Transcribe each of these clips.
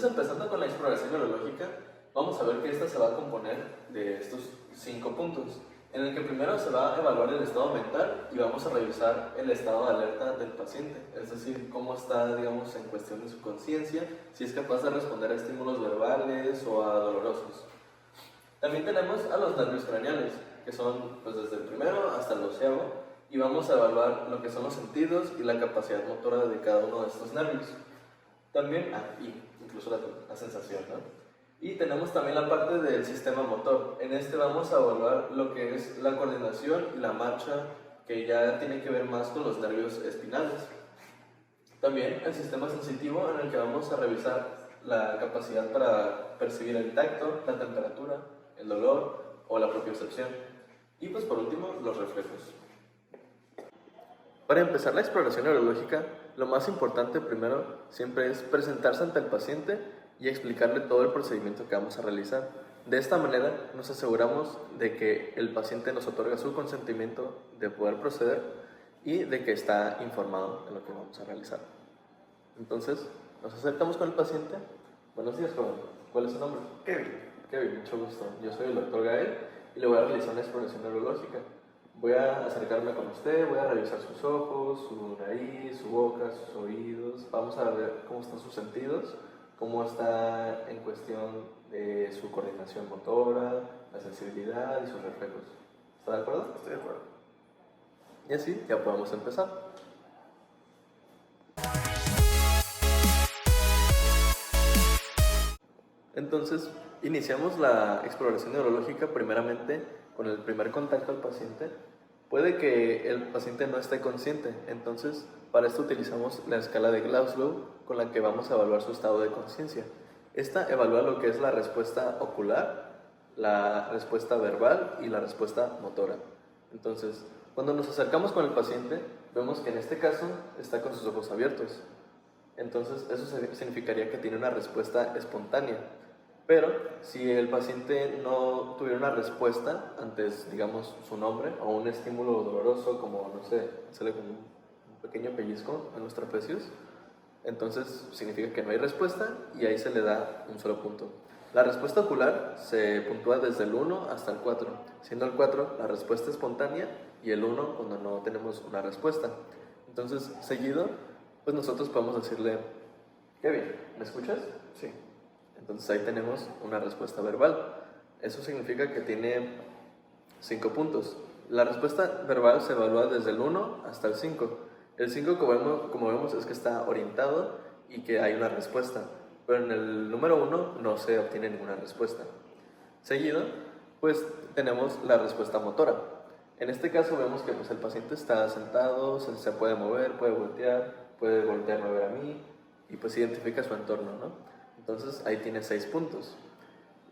Entonces, empezando con la exploración neurológica, vamos a ver que esta se va a componer de estos 5 puntos, en el que primero se va a evaluar el estado mental y vamos a revisar el estado de alerta del paciente, es decir, cómo está, digamos, en cuestión de su conciencia, si es capaz de responder a estímulos verbales o a dolorosos. También tenemos a los nervios craneales, que son pues, desde el primero hasta el 12º, y vamos a evaluar lo que son los sentidos y la capacidad motora de cada uno de estos nervios. También, incluso la sensación, ¿no? Y tenemos también la parte del sistema motor. En este vamos a evaluar lo que es la coordinación y la marcha, que ya tiene que ver más con los nervios espinales. También el sistema sensitivo, en el que vamos a revisar la capacidad para percibir el tacto, la temperatura, el dolor o la propiocepción. Y pues por último, los reflejos. Para empezar la exploración neurológica, lo más importante primero siempre es presentarse ante el paciente y explicarle todo el procedimiento que vamos a realizar. De esta manera nos aseguramos de que el paciente nos otorga su consentimiento de poder proceder y de que está informado de lo que vamos a realizar. Entonces, nos acercamos con el paciente. Buenos días, joven. ¿Cuál es su nombre? Kevin, mucho gusto. Yo soy el doctor Gael y le voy a realizar una exploración neurológica. Voy a acercarme con usted, voy a revisar sus ojos, su nariz, su boca, sus oídos. Vamos a ver cómo están sus sentidos, cómo está en cuestión de su coordinación motora, la sensibilidad y sus reflejos. ¿Está de acuerdo? Estoy de acuerdo. Y así ya podemos empezar. Entonces, iniciamos la exploración neurológica primeramente con el primer contacto al paciente. Puede que el paciente no esté consciente, entonces para esto utilizamos la escala de Glasgow con la que vamos a evaluar su estado de conciencia. Esta evalúa lo que es la respuesta ocular, la respuesta verbal y la respuesta motora. Entonces, cuando nos acercamos con el paciente, vemos que en este caso está con sus ojos abiertos. Entonces, eso significaría que tiene una respuesta espontánea. Pero si el paciente no tuviera una respuesta antes, digamos, su nombre o un estímulo doloroso como, no sé, hacerle como un pequeño pellizco en los trapecios, entonces significa que no hay respuesta y ahí se le da un solo punto. La respuesta ocular se puntúa desde el 1 hasta el 4, siendo el 4 la respuesta espontánea y el 1 cuando no tenemos una respuesta. Entonces, seguido, pues nosotros podemos decirle, Kevin, ¿me escuchas? Sí. Entonces ahí tenemos una respuesta verbal. Eso significa que tiene 5 puntos. La respuesta verbal se evalúa desde el 1 hasta el 5. El 5, como vemos, es que está orientado y que hay una respuesta. Pero en el número 1 no se obtiene ninguna respuesta. Seguido, pues tenemos la respuesta motora. En este caso vemos que pues, el paciente está sentado, se puede mover, puede voltearme a ver a mí y pues identifica su entorno, ¿no? Entonces ahí tiene 6 puntos.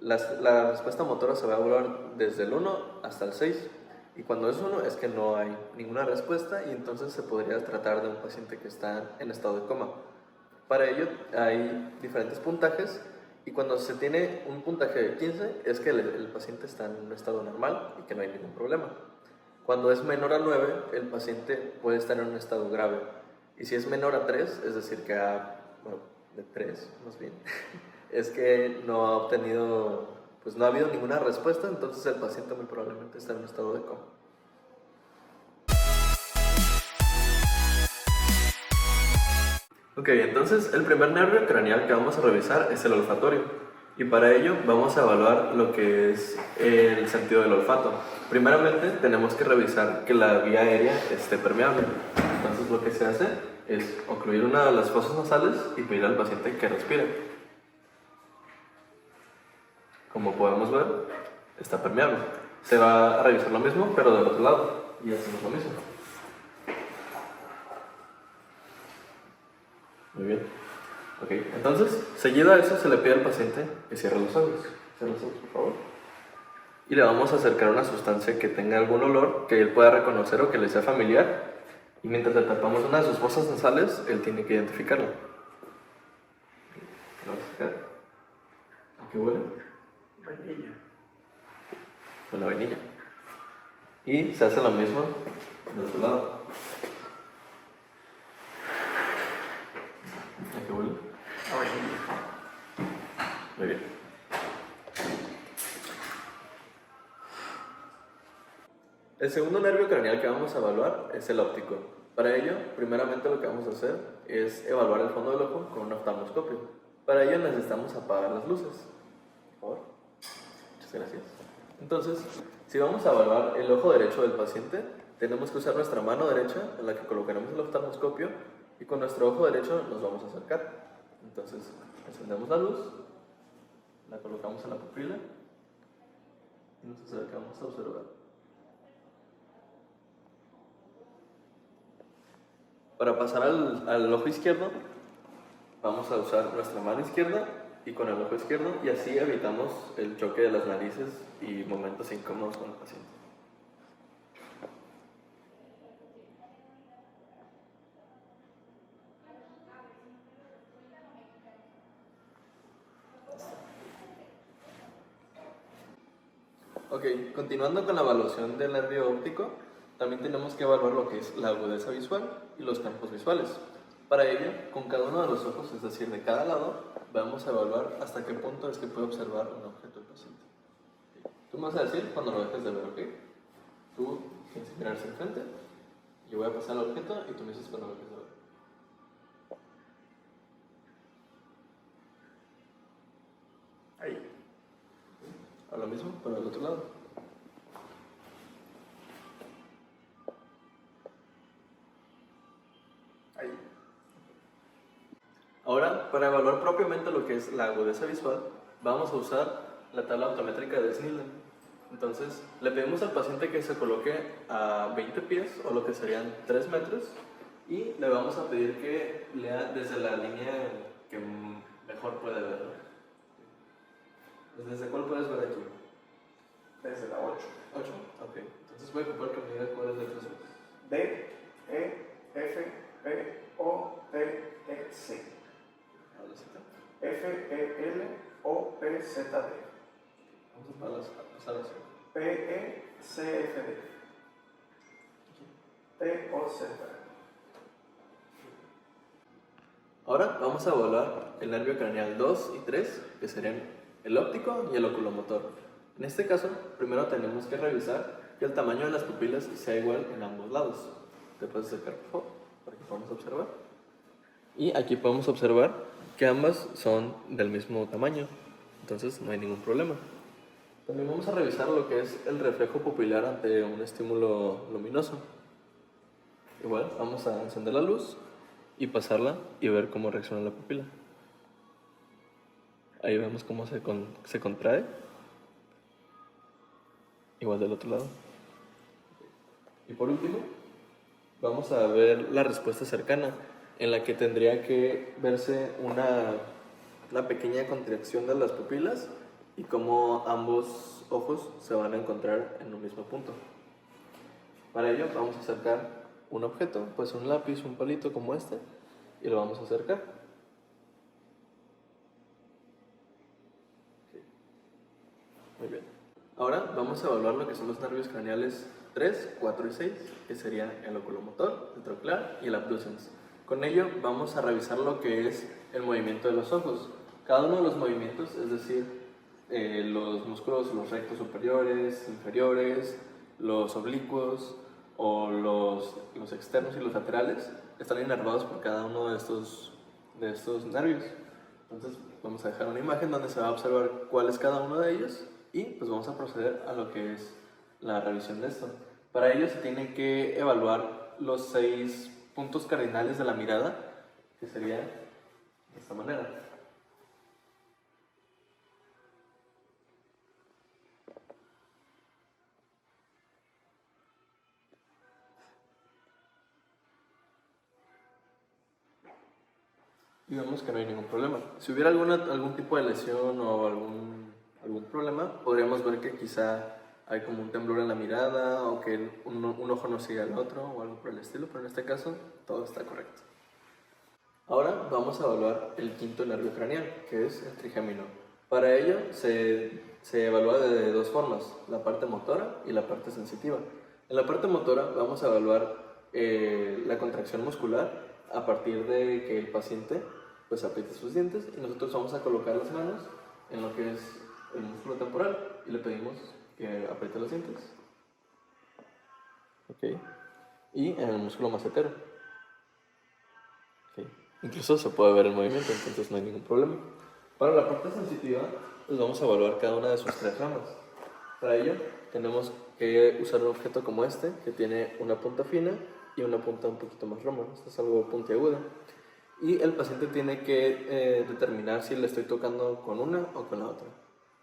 La respuesta motora se va a evaluar desde el 1 hasta el 6. Y cuando es 1 es que no hay ninguna respuesta y entonces se podría tratar de un paciente que está en estado de coma. Para ello hay diferentes puntajes y cuando se tiene un puntaje de 15 es que el paciente está en un estado normal y que no hay ningún problema. Cuando es menor a 9, el paciente puede estar en un estado grave. Y si es menor a 3, es decir que de 3 más bien, es que no ha obtenido, pues no ha habido ninguna respuesta, entonces el paciente muy probablemente está en un estado de coma. Ok, entonces el primer nervio craneal que vamos a revisar es el olfatorio. Y para ello vamos a evaluar lo que es el sentido del olfato. Primeramente tenemos que revisar que la vía aérea esté permeable. Entonces lo que se hace es ocluir una de las fosas nasales y pedir al paciente que respire. Como podemos ver, está permeable. Se va a revisar lo mismo, pero del otro lado. Y hacemos lo mismo. Muy bien. Ok, entonces, seguido a eso se le pide al paciente que cierre los ojos. Cierre los ojos, por favor. Y le vamos a acercar una sustancia que tenga algún olor que él pueda reconocer o que le sea familiar. Y mientras le tapamos una de sus fosas nasales, él tiene que identificarla. ¿Lo vas a sacar? ¿A qué huele? Vainilla. Con la vainilla. Y se hace lo mismo del otro lado. ¿A qué huele? A vainilla. El segundo nervio craneal que vamos a evaluar es el óptico. Para ello, primeramente lo que vamos a hacer es evaluar el fondo del ojo con un oftalmoscopio. Para ello necesitamos apagar las luces. Por favor. Muchas gracias. Entonces, si vamos a evaluar el ojo derecho del paciente, tenemos que usar nuestra mano derecha en la que colocaremos el oftalmoscopio y con nuestro ojo derecho nos vamos a acercar. Entonces, encendemos la luz, la colocamos en la pupila y nos acercamos a observar. Para pasar al ojo izquierdo, vamos a usar nuestra mano izquierda y con el ojo izquierdo, y así evitamos el choque de las narices y momentos incómodos con el paciente. Ok, continuando con la evaluación del nervio óptico, también tenemos que evaluar lo que es la agudeza visual y los campos visuales. Para ello, con cada uno de los ojos, es decir, de cada lado, vamos a evaluar hasta qué punto es que puede observar un objeto el paciente. Tú me vas a decir cuando lo dejes de ver, ¿ok? Tú tienes que mirar hacia enfrente, yo voy a pasar el objeto y tú me dices cuando lo dejes de ver. Ahí. Ahora lo mismo, pero del otro lado. Ahí. Ahora, para evaluar propiamente lo que es la agudeza visual, vamos a usar la tabla optométrica de Snellen. Entonces, le pedimos al paciente que se coloque a 20 pies, o lo que serían 3 metros, y le vamos a pedir que lea desde la línea que mejor puede ver. ¿Desde cuál puedes ver aquí? Desde la 8. 8. Ok. Entonces voy a ocupar que me diga cuáles letras son. D, E, F, P, O, T, E, C. A la Z. F, E, L, O, P, Z, D. Vamos a pasar a la Z. P, E, C, F, D. T, O, Z. Ahora vamos a evaluar el nervio craneal 2 y 3, que serían el óptico y el oculomotor. En este caso, primero tenemos que revisar que el tamaño de las pupilas sea igual en ambos lados. ¿Te puedes acercar, por favor, para que podamos observar? Y aquí podemos observar que ambas son del mismo tamaño, entonces no hay ningún problema. También vamos a revisar lo que es el reflejo pupilar ante un estímulo luminoso. Igual, vamos a encender la luz y pasarla y ver cómo reacciona la pupila. Ahí vemos cómo se contrae. Igual del otro lado. Y por último, vamos a ver la respuesta cercana, en la que tendría que verse una pequeña contracción de las pupilas y cómo ambos ojos se van a encontrar en un mismo punto. Para ello vamos a acercar un objeto, pues un lápiz, un palito como este, y lo vamos a acercar. Muy bien. Ahora vamos a evaluar lo que son los nervios craneales 3, 4 y 6, que serían el oculomotor, el tronclear y el abducens. Con ello vamos a revisar lo que es el movimiento de los ojos. Cada uno de los movimientos, es decir, los músculos, los rectos superiores, inferiores, los oblicuos o los externos y los laterales, están inervados por cada uno de estos nervios. Entonces vamos a dejar una imagen donde se va a observar cuál es cada uno de ellos y pues vamos a proceder a lo que es la revisión de esto. Para ello se tienen que evaluar los 6 puntos cardinales de la mirada, que sería de esta manera. Y vemos que no hay ningún problema. Si hubiera algún tipo de lesión o algún problema, podríamos ver que quizá hay como un temblor en la mirada o que un ojo no sigue al otro o algo por el estilo, pero en este caso todo está correcto. Ahora vamos a evaluar el quinto nervio craneal, que es el trigémino. Para ello se evalúa de dos formas, la parte motora y la parte sensitiva. En la parte motora vamos a evaluar la contracción muscular a partir de que el paciente pues apriete sus dientes y nosotros vamos a colocar las manos en lo que es el músculo temporal y le pedimos que apriete los dientes. ¿ok? Y en el músculo macetero. ¿Ok? Incluso se puede ver el movimiento, entonces no hay ningún problema. Para la parte sensitiva, pues vamos a evaluar cada una de sus 3 ramas. Para ello, tenemos que usar un objeto como este, que tiene una punta fina y una punta un poquito más roma. Esto es algo puntiaguda. Y el paciente tiene que determinar si le estoy tocando con una o con la otra.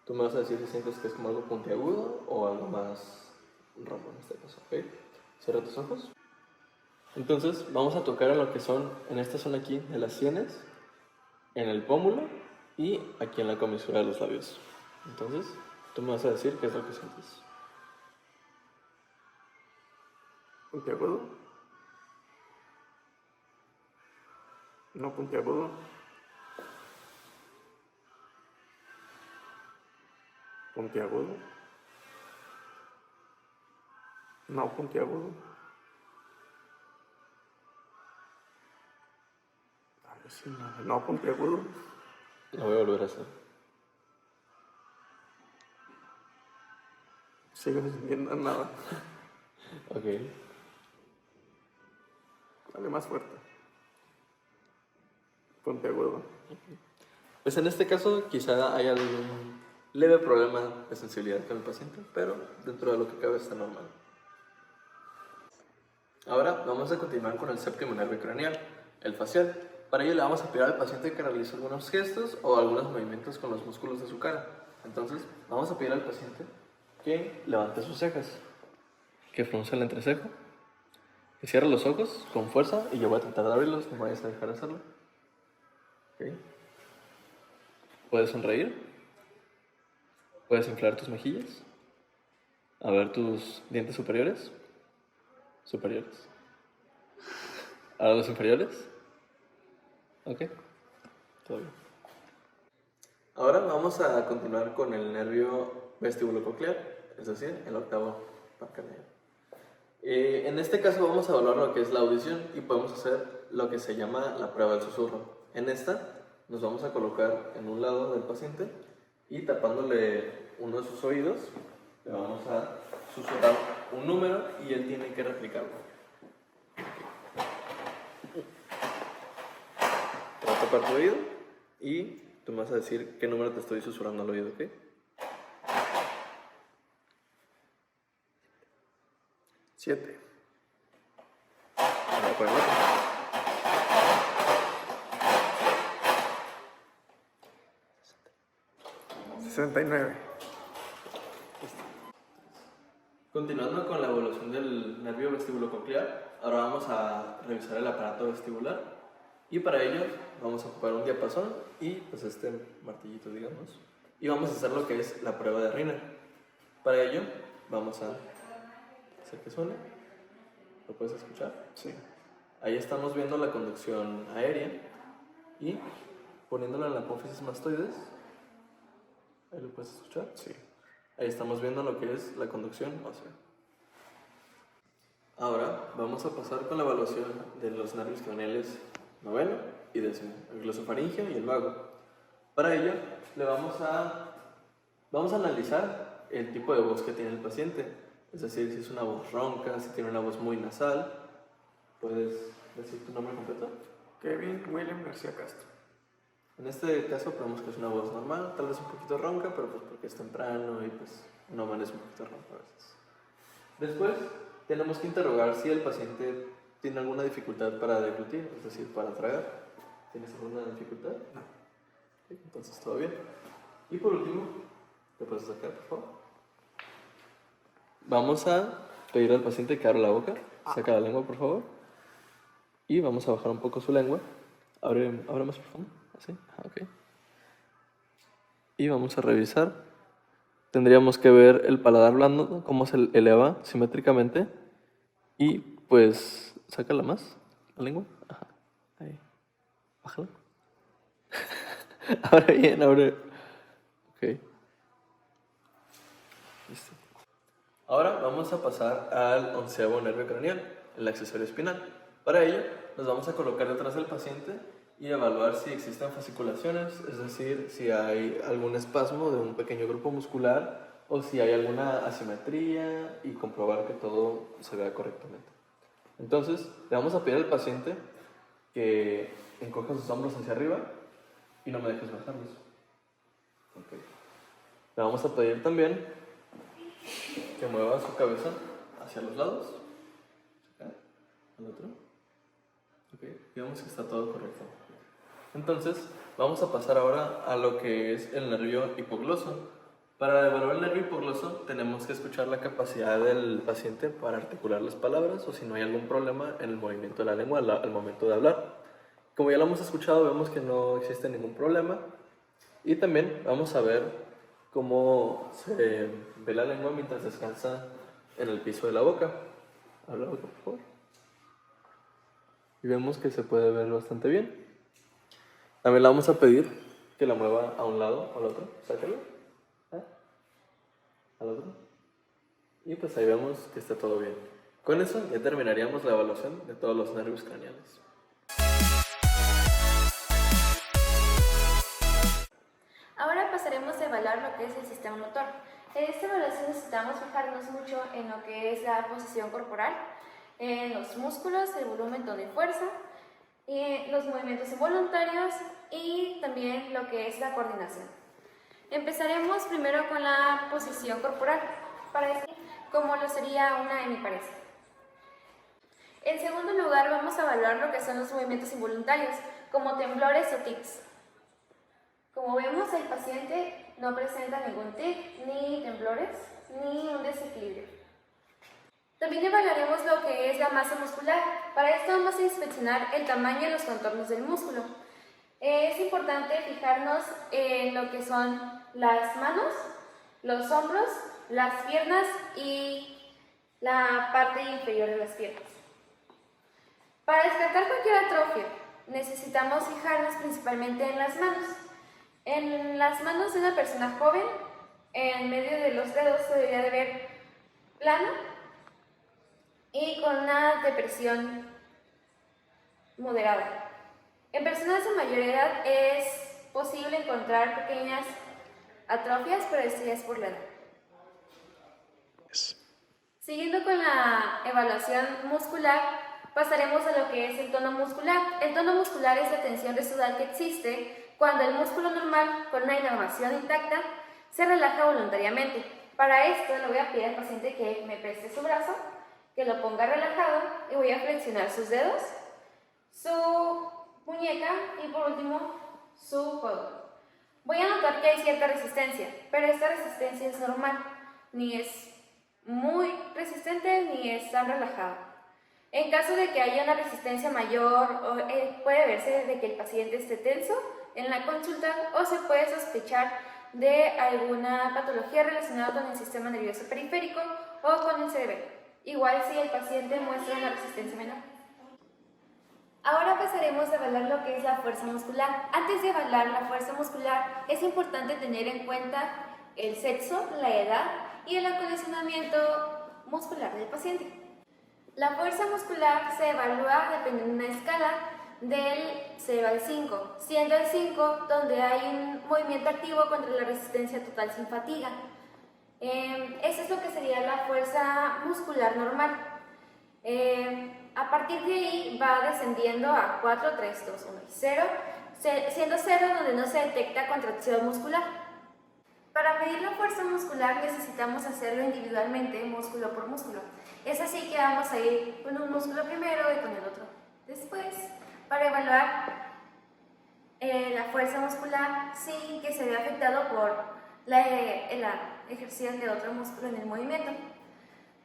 Tú me vas a decir si sientes que es como algo puntiagudo o algo más romo en este caso, ¿ok? Cierra tus ojos. Entonces, vamos a tocar en lo que son, en esta zona aquí de las sienes, en el pómulo y aquí en la comisura de los labios. Entonces, tú me vas a decir qué es lo que sientes. Puntiagudo. No puntiagudo. Puntiagudo. No puntiagudo. A ver si no puntiagudo. Lo voy a volver a hacer. Sigo sintiendo nada. Ok. Dale más fuerte. Puntiagudo. Pues en este caso quizá hay algún leve problema de sensibilidad con el paciente, pero dentro de lo que cabe está normal. Ahora vamos a continuar con el séptimo nervio craneal, el facial. Para ello le vamos a pedir al paciente que realice algunos gestos o algunos movimientos con los músculos de su cara. Entonces vamos a pedir al paciente que levante sus cejas, que frunza el entrecejo, que cierre los ojos con fuerza y yo voy a tratar de abrirlos, no me vayas a dejar hacerlo. ¿Okay? Puedes sonreír, puedes inflar tus mejillas, a ver tus dientes superiores. Ahora los inferiores. Ok, todo bien. Ahora vamos a continuar con el nervio vestibulococlear, es decir, el octavo par craneal. En este caso vamos a evaluar lo que es la audición y podemos hacer lo que se llama la prueba del susurro. En esta nos vamos a colocar en un lado del paciente y tapándole uno de sus oídos le vamos a susurrar un número y él tiene que replicarlo. Te voy a tapar tu oído y tú me vas a decir qué número te estoy susurrando al oído, ¿ok? 7. Ahora por el otro. 69. Continuando con la evaluación del nervio vestibulococlear, ahora vamos a revisar el aparato vestibular y para ello vamos a ocupar un diapasón y pues este martillito, digamos, y vamos a hacer lo que es la prueba de Rinner. Para ello vamos a hacer que suene. ¿Lo puedes escuchar? Sí. Ahí estamos viendo la conducción aérea y poniéndola en la apófisis mastoides. ¿Ahí lo puedes escuchar? Sí. Ahí estamos viendo lo que es la conducción ósea. Ahora vamos a pasar con la evaluación de los nervios craneales noveno y décimo, el glosofaringeo y el vago. Para ello, vamos a analizar el tipo de voz que tiene el paciente, es decir, si es una voz ronca, si tiene una voz muy nasal. ¿Puedes decir tu nombre completo? Kevin William García Castro. En este caso podemos que es una voz normal, tal vez un poquito ronca, pero pues porque es temprano y pues uno amanece un poquito ronco a veces. Después tenemos que interrogar si el paciente tiene alguna dificultad para deglutir, es decir, para tragar. ¿Tienes alguna dificultad? No. Okay, entonces todo bien. Y por último, ¿te puedes sacar, por favor? Vamos a pedir al paciente que abra la boca, saca la lengua, por favor. Y vamos a bajar un poco su lengua. Abre más profundo. Así, ok. Y vamos a revisar. Tendríamos que ver el paladar blando, cómo se eleva simétricamente. Y pues, sácala más, la lengua. Ajá, ahí. Bájala. Ahora bien, abre. Ok. Listo. Ahora vamos a pasar al 11º nervio craneal, el accesorio espinal. Para ello, nos vamos a colocar detrás del paciente y evaluar si existen fasciculaciones, es decir, si hay algún espasmo de un pequeño grupo muscular o si hay alguna asimetría y comprobar que todo se vea correctamente. Entonces, le vamos a pedir al paciente que encoja sus hombros hacia arriba y no me dejes bajarlos. Okay. Le vamos a pedir también que mueva su cabeza hacia los lados, acá, al otro. Okay. Digamos que está todo correcto. Entonces, vamos a pasar ahora a lo que es el nervio hipogloso. Para evaluar el nervio hipogloso tenemos que escuchar la capacidad del paciente para articular las palabras o si no hay algún problema en el movimiento de la lengua al momento de hablar. Como ya lo hemos escuchado, vemos que no existe ningún problema. Y también vamos a ver cómo se ve la lengua mientras descansa en el piso de la boca. Habla boca, por favor. Y vemos que se puede ver bastante bien. También le vamos a pedir que la mueva a un lado o al otro. Sácalo. Al otro. Y pues ahí vemos que está todo bien. Con eso ya terminaríamos la evaluación de todos los nervios craneales. Ahora pasaremos a evaluar lo que es el sistema motor. En esta evaluación necesitamos fijarnos mucho en lo que es la posición corporal, en los músculos, el volumen, tono y fuerza, los movimientos involuntarios y también lo que es la coordinación. Empezaremos primero con la posición corporal, para decir cómo lo sería una hemiparesia. En segundo lugar vamos a evaluar lo que son los movimientos involuntarios, como temblores o tics. Como vemos, el paciente no presenta ningún tic, ni temblores, ni un desequilibrio. También evaluaremos lo que es la masa muscular. Para esto vamos a inspeccionar el tamaño y los contornos del músculo. Es importante fijarnos en lo que son las manos, los hombros, las piernas y la parte inferior de las piernas. Para descartar cualquier atrofia, necesitamos fijarnos principalmente en las manos. En las manos de una persona joven, en medio de los dedos se debería de ver plano y con una depresión moderada. En personas de mayor edad es posible encontrar pequeñas atrofias, pero esto ya es por la edad. Siguiendo con la evaluación muscular, pasaremos a lo que es el tono muscular. El tono muscular es la tensión residual que existe cuando el músculo normal, con una inervación intacta, se relaja voluntariamente. Para esto le voy a pedir al paciente que me preste su brazo, que lo ponga relajado y voy a flexionar sus dedos, su muñeca y por último su codo. Voy a notar que hay cierta resistencia, pero esta resistencia es normal, ni es muy resistente ni es tan relajada. En caso de que haya una resistencia mayor, puede verse de que el paciente esté tenso en la consulta o se puede sospechar de alguna patología relacionada con el sistema nervioso periférico o con el cerebro, igual si el paciente muestra una resistencia menor. Ahora pasaremos a evaluar lo que es la fuerza muscular. Antes de evaluar la fuerza muscular es importante tener en cuenta el sexo, la edad y el acondicionamiento muscular del paciente. La fuerza muscular se evalúa dependiendo de una escala del 0 al 5, siendo el 5 donde hay un movimiento activo contra la resistencia total sin fatiga. Eso es lo que sería la fuerza muscular normal. A partir de ahí va descendiendo a 4, 3, 2, 1 y 0, siendo 0 donde no se detecta contracción muscular. Para medir la fuerza muscular necesitamos hacerlo individualmente, músculo por músculo. Es así que vamos a ir con un músculo primero y con el otro después, para evaluar la fuerza muscular sin que se vea afectado por la ejerción de otro músculo en el movimiento.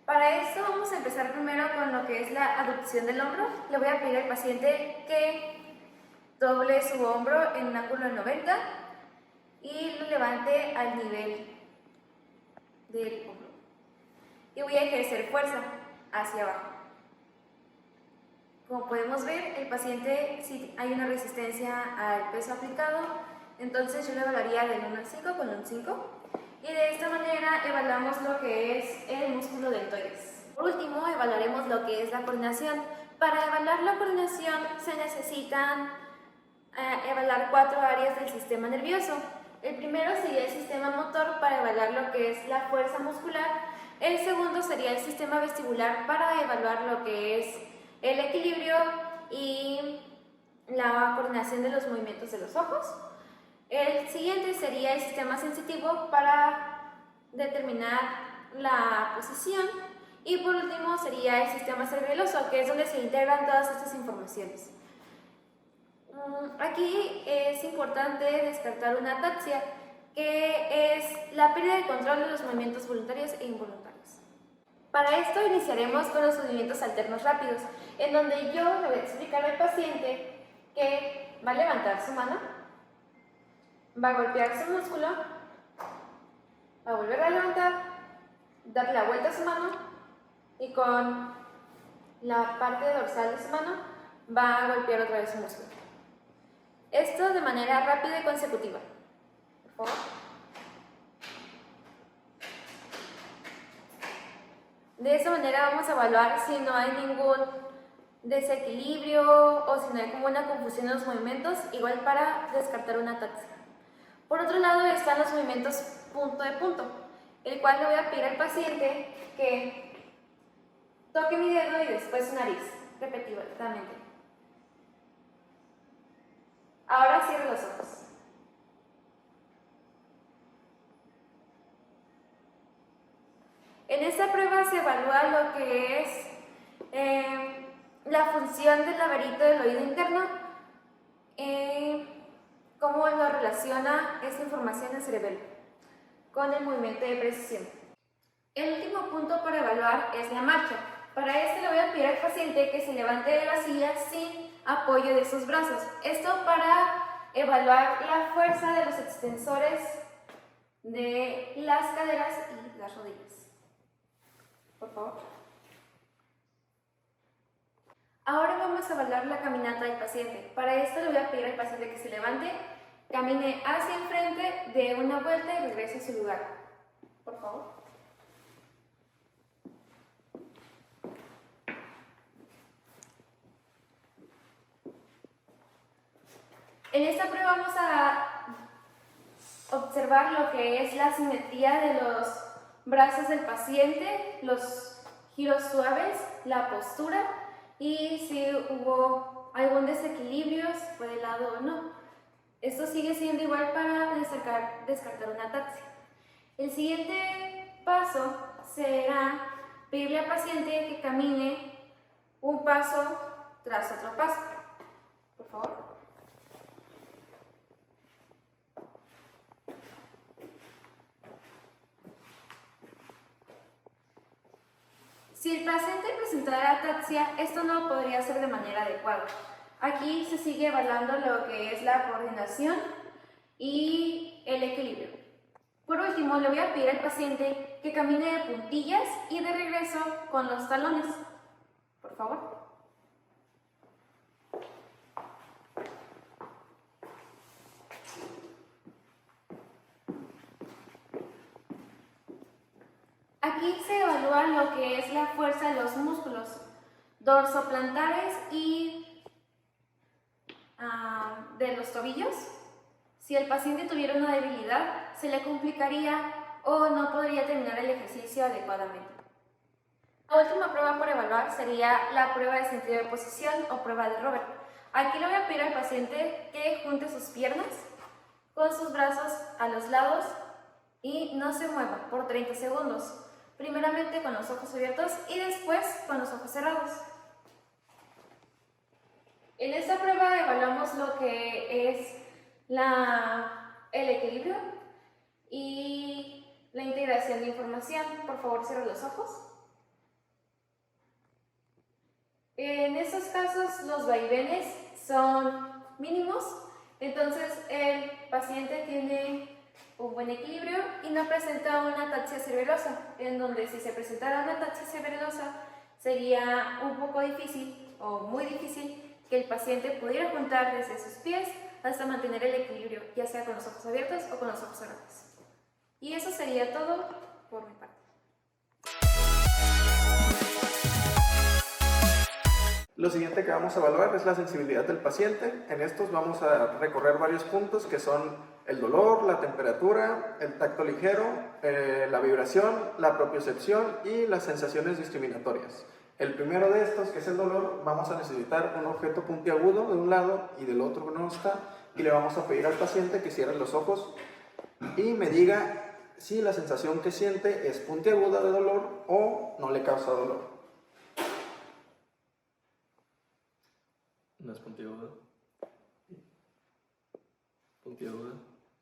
Para esto vamos a empezar primero con lo que es la aducción del hombro. Le voy a pedir al paciente que doble su hombro en un ángulo de 90 y lo levante al nivel del hombro. Y voy a ejercer fuerza hacia abajo. Como podemos ver, el paciente, si hay una resistencia al peso aplicado, entonces yo lo evaluaría del 1 al 5 con un 5. Y de esta manera evaluamos lo que es el músculo deltoides. Por último, evaluaremos lo que es la coordinación. Para evaluar la coordinación se necesitan evaluar 4 áreas del sistema nervioso. El primero sería el sistema motor para evaluar lo que es la fuerza muscular. El segundo sería el sistema vestibular para evaluar lo que es el equilibrio y la coordinación de los movimientos de los ojos. El siguiente sería el sistema sensitivo para determinar la posición. Y por último sería el sistema cerebeloso, que es donde se integran todas estas informaciones. Aquí es importante descartar una ataxia, que es la pérdida de control de los movimientos voluntarios e involuntarios. Para esto iniciaremos con los movimientos alternos rápidos, en donde yo le voy a explicar al paciente que va a levantar su mano, va a golpear su músculo, va a volver a levantar, darle la vuelta a su mano y con la parte dorsal de su mano va a golpear otra vez su músculo. Esto de manera rápida y consecutiva. Por favor. De esa manera vamos a evaluar si no hay ningún desequilibrio o si no hay como una confusión en los movimientos, igual para descartar una ataxia. Por otro lado están los movimientos punto de punto, el cual le voy a pedir al paciente que toque mi dedo y después su nariz, repetidamente. Ahora cierre los ojos. En esta prueba se evalúa lo que es la función del laberinto del oído interno, cómo lo relaciona esta información del cerebelo con el movimiento de precisión. El último punto para evaluar es la marcha. Para esto le voy a pedir al paciente que se levante de la silla sin apoyo de sus brazos. Esto para evaluar la fuerza de los extensores de las caderas y las rodillas. Por favor. Ahora vamos a evaluar la caminata del paciente. Para esto le voy a pedir al paciente que se levante, camine hacia enfrente, dé una vuelta y regrese a su lugar. Por favor. En esta prueba vamos a observar lo que es la simetría de los brazos del paciente, los giros suaves, la postura y si hubo algún desequilibrio, si fue de lado o no. Esto sigue siendo igual para descartar una ataxia. El siguiente paso será pedirle al paciente que camine un paso tras otro paso. Por favor. Si el paciente presentara ataxia, esto no podría hacer de manera adecuada. Aquí se sigue evaluando lo que es la coordinación y el equilibrio. Por último, le voy a pedir al paciente que camine de puntillas y de regreso con los talones. Por favor. Aquí se evalúa lo que es la fuerza de los músculos dorsoplantares y de los tobillos. Si el paciente tuviera una debilidad, se le complicaría o no podría terminar el ejercicio adecuadamente. La última prueba por evaluar sería la prueba de sentido de posición o prueba de Robert. Aquí le voy a pedir al paciente que junte sus piernas con sus brazos a los lados y no se mueva por 30 segundos. Primeramente con los ojos abiertos y después con los ojos cerrados. En esta prueba evaluamos lo que es el equilibrio y la integración de información. Por favor, cierre los ojos. En estos casos los vaivenes son mínimos, entonces el paciente tiene un buen equilibrio y no presenta una ataxia cerebelosa, en donde si se presentara una ataxia cerebelosa sería un poco difícil o muy difícil que el paciente pudiera juntar desde sus pies hasta mantener el equilibrio, ya sea con los ojos abiertos o con los ojos cerrados. Y eso sería todo por mi parte. Lo siguiente que vamos a evaluar es la sensibilidad del paciente. En estos vamos a recorrer varios puntos que son el dolor, la temperatura, el tacto ligero, la vibración, la propiocepción y las sensaciones discriminatorias. El primero de estos, que es el dolor, vamos a necesitar un objeto puntiagudo de un lado y del otro que no está, y le vamos a pedir al paciente que cierre los ojos y me diga si la sensación que siente es puntiaguda de dolor o no le causa dolor. No es puntiaguda. Puntiaguda.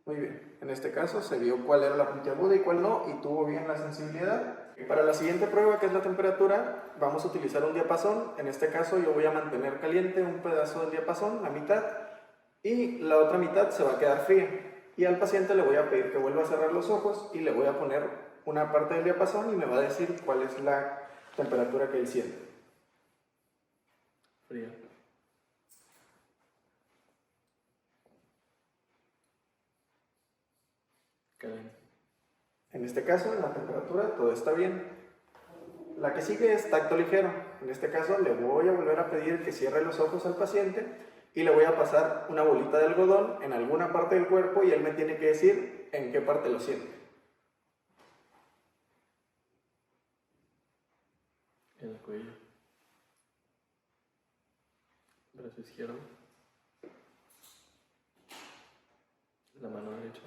Muy bien, en este caso se vio cuál era la puntiaguda y cuál no, y tuvo bien la sensibilidad. Para la siguiente prueba, que es la temperatura, vamos a utilizar un diapasón. En este caso yo voy a mantener caliente un pedazo del diapasón, la mitad, y la otra mitad se va a quedar fría. Y al paciente le voy a pedir que vuelva a cerrar los ojos y le voy a poner una parte del diapasón y me va a decir cuál es la temperatura que él siente. Fría. Caliente. En este caso, en la temperatura, todo está bien. La que sigue es tacto ligero. En este caso, le voy a volver a pedir que cierre los ojos al paciente y le voy a pasar una bolita de algodón en alguna parte del cuerpo y él me tiene que decir en qué parte lo siente. En el cuello. Brazo izquierdo. La mano derecha.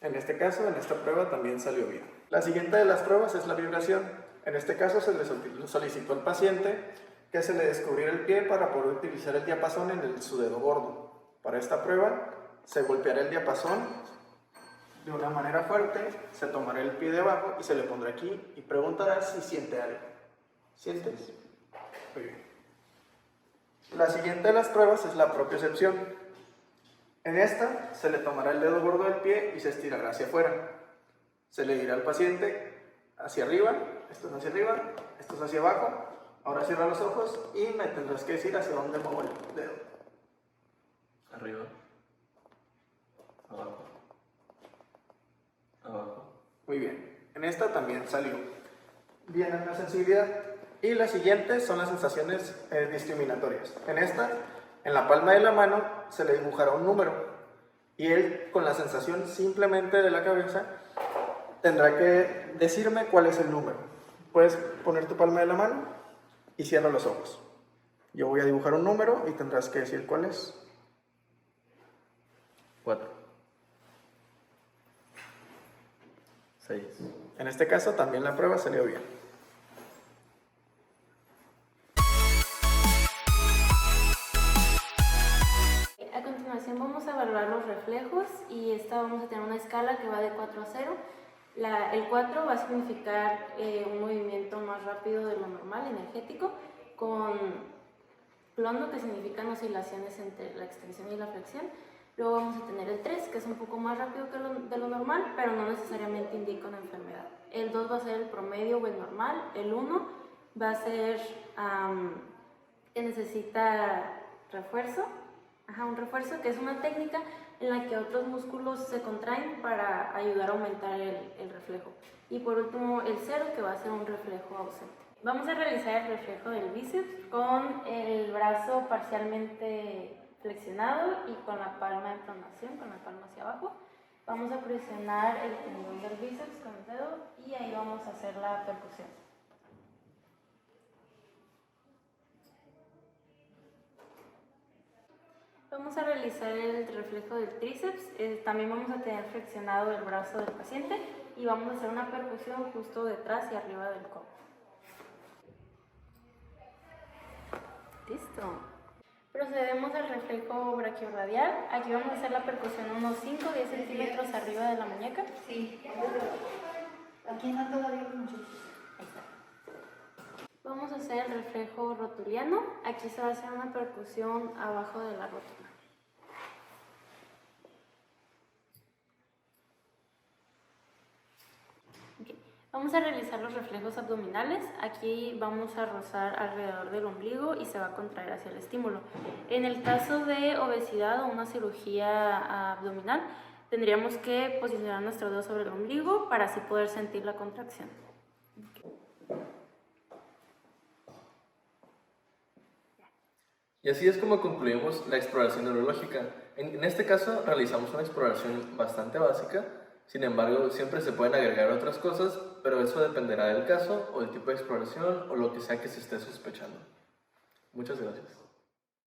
En este caso, en esta prueba también salió bien. La siguiente de las pruebas es la vibración. En este caso se le solicitó al paciente que se le descubriera el pie para poder utilizar el diapasón en su dedo gordo. Para esta prueba se golpeará el diapasón de una manera fuerte, se tomará el pie de abajo y se le pondrá aquí y preguntará si siente algo. ¿Sientes? Muy bien. La siguiente de las pruebas es la propiocepción. En esta se le tomará el dedo gordo del pie y se estirará hacia afuera. Se le dirá al paciente hacia arriba, esto es hacia arriba, esto es hacia abajo. Ahora cierra los ojos y me tendrás que decir hacia dónde muevo el dedo. Arriba. Abajo. Abajo. Muy bien. En esta también salió bien en la sensibilidad. Y las siguientes son las sensaciones discriminatorias. En esta, en la palma de la mano, se le dibujará un número. Y él, con la sensación simplemente de la cabeza, tendrá que decirme cuál es el número. Puedes poner tu palma de la mano y cierra los ojos. Yo voy a dibujar un número y tendrás que decir cuál es. 4. 6. En este caso también la prueba salió bien. A continuación vamos a evaluar los reflejos y esta vamos a tener una escala que va de 4 a 0. El 4 va a significar un movimiento más rápido de lo normal, energético, con plondo, que significan oscilaciones entre la extensión y la flexión. Luego vamos a tener el 3, que es un poco más rápido que de lo normal, pero no necesariamente indica una enfermedad. El 2 va a ser el promedio o el normal. El 1 va a ser que necesita refuerzo. Un refuerzo, que es una técnica en la que otros músculos se contraen para ayudar a aumentar el reflejo. Y por último el 0, que va a ser un reflejo ausente. Vamos a realizar el reflejo del bíceps con el brazo parcialmente flexionado y con la palma en pronación, con la palma hacia abajo. Vamos a presionar el tendón del bíceps con el dedo y ahí vamos a hacer la percusión. Vamos a realizar el reflejo del tríceps. También vamos a tener flexionado el brazo del paciente y vamos a hacer una percusión justo detrás y arriba del codo. Listo. Procedemos al reflejo braquiorradial. Aquí vamos a hacer la percusión unos 5 o 10 centímetros arriba de la muñeca. Sí. Aquí no todavía mucho. Ahí está. Vamos a hacer el reflejo rotuliano. Aquí se va a hacer una percusión abajo de la rótula. Vamos a realizar los reflejos abdominales. Aquí vamos a rozar alrededor del ombligo y se va a contraer hacia el estímulo. En el caso de obesidad o una cirugía abdominal, tendríamos que posicionar nuestro dedo sobre el ombligo para así poder sentir la contracción. Y así es como concluimos la exploración neurológica. En este caso realizamos una exploración bastante básica, sin embargo siempre se pueden agregar otras cosas, pero eso dependerá del caso o del tipo de exploración o lo que sea que se esté sospechando. Muchas gracias.